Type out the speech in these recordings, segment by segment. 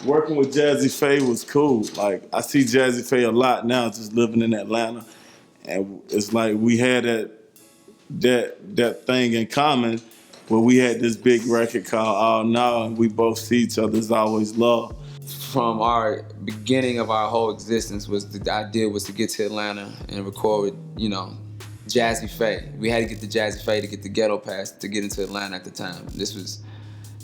working with Jazze Pha was cool. Like, I see Jazze Pha a lot now, just living in Atlanta. And it's like we had that thing in common where we had this big record called Awnaw, and we both see each other's always love. From our beginning of our whole existence was the idea was to get to Atlanta and record with, Jazze Pha. We had to get the Jazze Pha to get the ghetto pass to get into Atlanta at the time. This was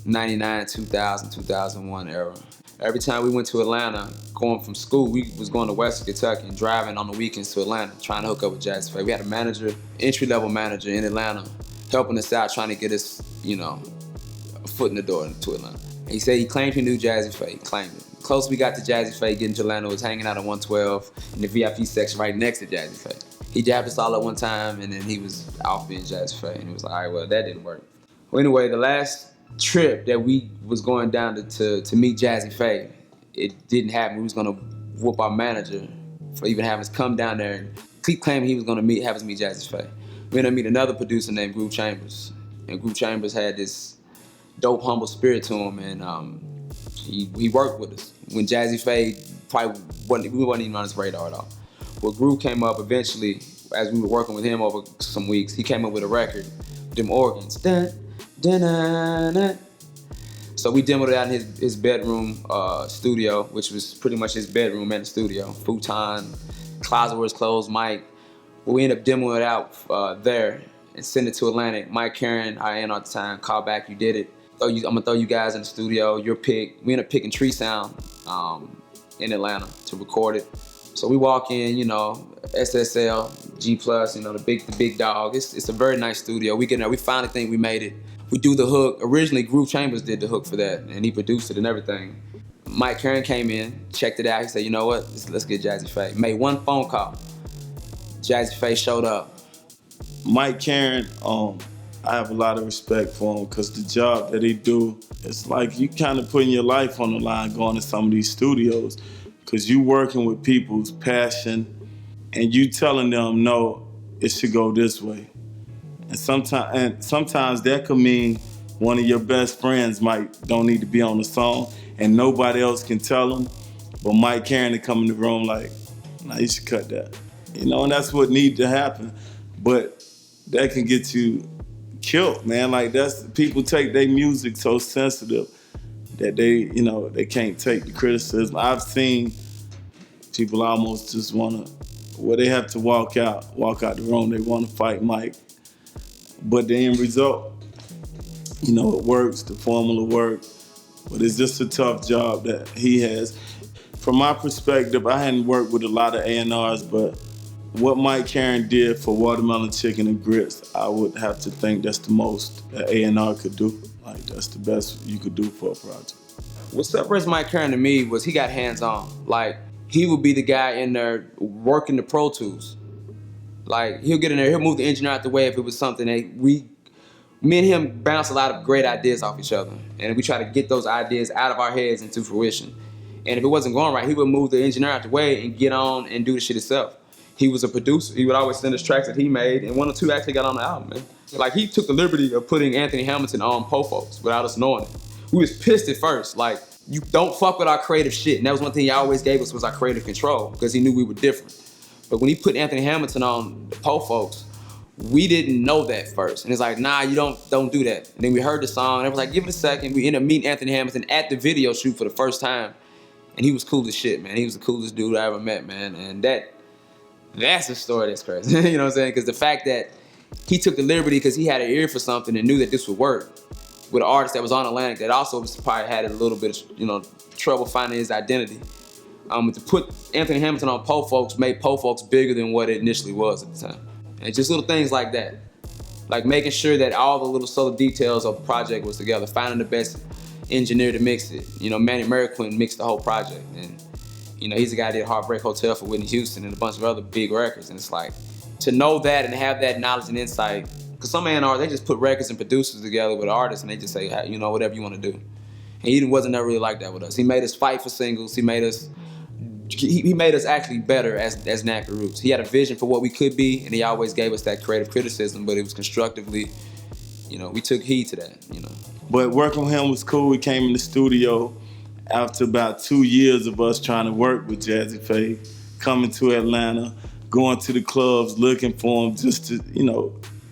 99, 2000, 2001 era. Every time we went to Atlanta, going from school, we was going to Western Kentucky and driving on the weekends to Atlanta, trying to hook up with Jazze Pha. We had a manager, entry-level manager in Atlanta, helping us out, trying to get us, a foot in the door to Atlanta. He said he claimed he knew Jazze Pha, he claimed it. The closest we got to Jazze Pha getting to Atlanta was hanging out at 112 in the VIP section right next to Jazze Pha. He jabbed us all at one time, and then he was off being Jazze Pha, and he was like, all right, well, that didn't work. Well, anyway, the last trip that we was going down to meet Jazze Pha, it didn't happen. We was gonna whoop our manager for even having us come down there and keep claiming he was gonna have us meet Jazze Pha. We ended up meeting another producer named Groove Chambers, and Groove Chambers had this dope, humble spirit to him, and he worked with us when Jazze Pha probably wasn't even on his radar at all. Well, Groove came up eventually as we were working with him over some weeks. He came up with a record, them organs. Dun, dun, dun, dun. So we demoed it out in his bedroom studio, which was pretty much his bedroom and the studio. Futon, closet where his clothes, mic. We ended up demoing it out there and sent it to Atlanta. Mike Caren, our A&R at the time, called back, you did it. I'm gonna throw you guys in the studio, your pick. We ended up picking Tree Sound in Atlanta to record it. So we walk in, SSL, G+, the big dog. It's a very nice studio. We get in there, we finally think we made it. We do the hook. Originally, Groove Chambers did the hook for that, and he produced it and everything. Mike Caren came in, checked it out. He said, you know what, let's get Jazze Pha. Made one phone call. Jazze Pha showed up. Mike Caren, I have a lot of respect for him because the job that he do, it's like you kind of putting your life on the line going to some of these studios because you working with people's passion and you telling them, no, it should go this way. And sometimes that could mean one of your best friends don't need to be on the song and nobody else can tell them, but Mike Caren to come in the room like, nah, you should cut that. And that's what needs to happen. But that can get you killed, man. Like people take their music so sensitive that they can't take the criticism. I've seen people almost just they have to walk out the room. They want to fight Mike. But the end result, it works, the formula works, but it's just a tough job that he has. From my perspective, I hadn't worked with a lot of A&Rs, but what Mike Caren did for Watermelon Chicken and Grits, I would have to think that's the most an A&R could do. Like, that's the best you could do for a project. What separates Mike Caren to me was he got hands-on. Like, he would be the guy in there working the Pro Tools. Like, he'll get in there, he'll move the engineer out the way if it was something that me and him bounce a lot of great ideas off each other. And we try to get those ideas out of our heads into fruition. And if it wasn't going right, he would move the engineer out the way and get on and do the shit himself. He was a producer. He would always send us tracks that he made, and one or two actually got on the album, man. Like, he took the liberty of putting Anthony Hamilton on Po Folks without us knowing it. We was pissed at first, like, you don't fuck with our creative shit. And that was one thing he always gave us was our creative control, because he knew we were different. But when he put Anthony Hamilton on the Po Folks, we didn't know that first. And it's like, nah, you don't do that. And then we heard the song, and I was like, give it a second. We ended up meeting Anthony Hamilton at the video shoot for the first time. And he was cool as shit, man. He was the coolest dude I ever met, man. And that's a story that's crazy. You know what I'm saying? Because the fact that he took the liberty because he had an ear for something and knew that this would work with an artist that was on Atlantic that also probably had a little bit of, trouble finding his identity. To put Anthony Hamilton on Po Folks made Po Folks bigger than what it initially was at the time. And just little things like that. Like making sure that all the little subtle details of the project was together, finding the best engineer to mix it. Manny Marroquin mixed the whole project. And he's the guy that did Heartbreak Hotel for Whitney Houston and a bunch of other big records. And it's like, to know that and have that knowledge and insight, because some A&R, they just put records and producers together with artists and they just say, hey, whatever you want to do. And he wasn't never really like that with us. He made us fight for singles. He made us actually better as Nappy Roots. He had a vision for what we could be, and he always gave us that creative criticism, but it was constructively, we took heed to that, But working with him was cool. We came in the studio, after about 2 years of us trying to work with Jazze Pha, coming to Atlanta, going to the clubs, looking for him just to,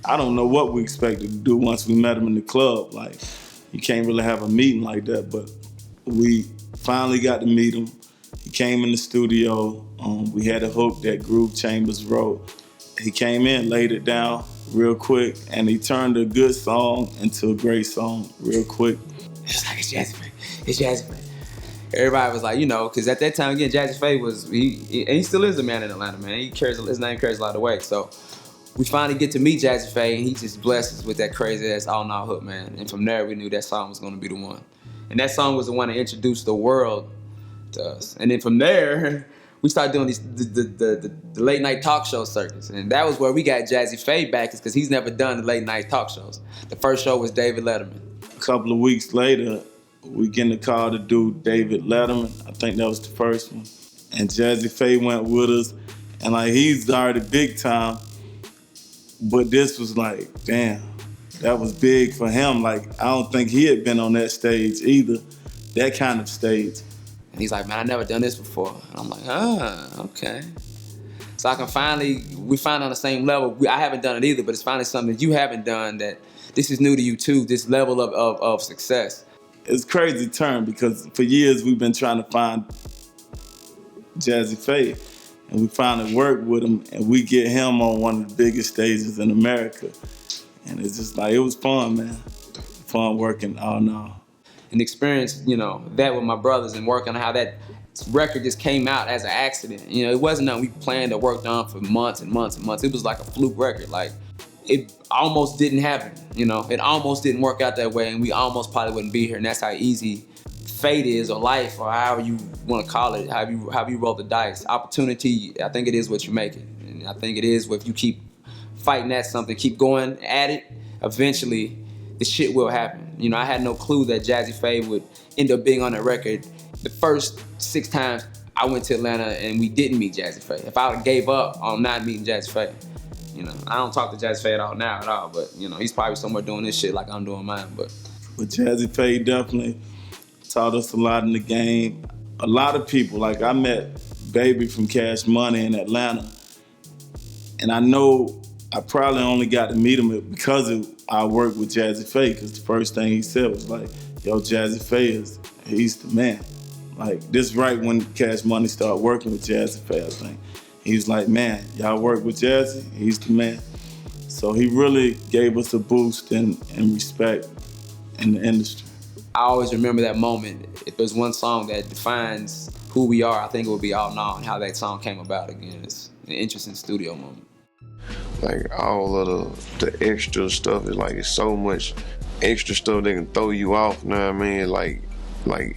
I don't know what we expected to do once we met him in the club. Like, you can't really have a meeting like that, but we finally got to meet him. He came in the studio. We had a hook that Groove Chambers wrote. He came in, laid it down real quick, and he turned a good song into a great song real quick. It's like, it's Jazzy Pha. It's Jazzy Pha. Everybody was like, because at that time, again, Jazzy Pha was, and he still is a man in Atlanta, man. His name carries a lot of weight. So we finally get to meet Jazzy Pha, and he just blessed us with that crazy-ass Awnaw hook, man. And from there, we knew that song was going to be the one. And that song was the one that introduced the world to us. And then from there, we started doing the late night talk show circuits. And that was where we got Jazzy Pha back, is because he's never done the late night talk shows. The first show was David Letterman. A couple of weeks later, we get the call to do David Letterman. I think that was the first one. And Jazzy Pha went with us. And like, he's already big time. But this was like, damn, that was big for him. Like, I don't think he had been on that stage either, that kind of stage. And he's like, man, I never done this before. And I'm like, okay. So we finally on the same level. I haven't done it either, but it's finally something that you haven't done that this is new to you too, this level of success. It's a crazy term because for years we've been trying to find Jazzy Pha, and we finally worked with him, and we get him on one of the biggest stages in America. And it's just like, it was fun, man. Fun working Awnaw. And experience, that with my brothers and working on how that record just came out as an accident. It wasn't nothing we planned or worked on for months and months and months. It was like a fluke record. Like, it almost didn't happen, It almost didn't work out that way, and we almost probably wouldn't be here. And that's how easy fate is, or life, or however you want to call it, however you roll the dice. Opportunity, I think it is what you make it. And I think it is if you keep fighting at something, keep going at it, eventually the shit will happen. I had no clue that Jazzy Pha would end up being on that record. The first 6 times I went to Atlanta and we didn't meet Jazzy Pha. If I would have gave up on not meeting Jazzy Pha, I don't talk to Jazzy Pha at all, but he's probably somewhere doing this shit like I'm doing mine, but. But Jazzy Pha definitely taught us a lot in the game. A lot of people, like I met Baby from Cash Money in Atlanta, and I know I probably only got to meet him because of our work with Jazzy Pha, because the first thing he said was like, yo, Jazzy Pha he's the man. Like, this right when Cash Money started working with Jazzy Pha, I think. He was like, man, y'all work with Jazzy? He's the man. So he really gave us a boost and respect in the industry. I always remember that moment. If there's one song that defines who we are, I think it would be Awnaw, and how that song came about. Again, it's an interesting studio moment. Like, all of the extra stuff is like, it's so much extra stuff that can throw you off, you know what I mean? Like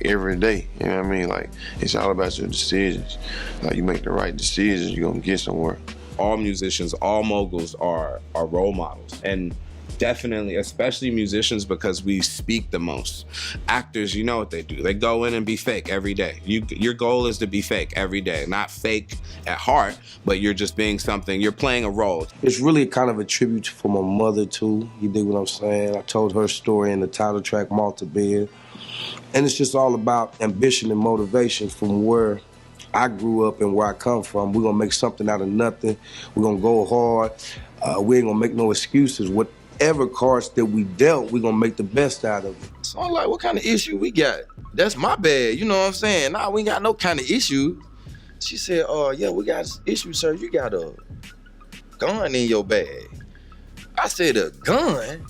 every day, you know what I mean? Like, it's all about your decisions. Like, you make the right decisions, you're gonna get somewhere. All musicians, all moguls are role models. And definitely, especially musicians, because we speak the most. Actors, you know what they do. They go in and be fake every day. Your goal is to be fake every day. Not fake at heart, but you're just being something. You're playing a role. It's really kind of a tribute for my mother, too. You dig what I'm saying? I told her story in the title track, Malta Bed. And it's just all about ambition and motivation from where I grew up and where I come from. We're gonna make something out of nothing. We're gonna go hard. We ain't gonna make no excuses. Whatever cards that we dealt, we're gonna make the best out of it. So I'm like, what kind of issue we got? That's my bad, you know what I'm saying? Nah, we ain't got no kind of issue. She said, yeah, we got an issue, sir. You got a gun in your bag. I said, a gun?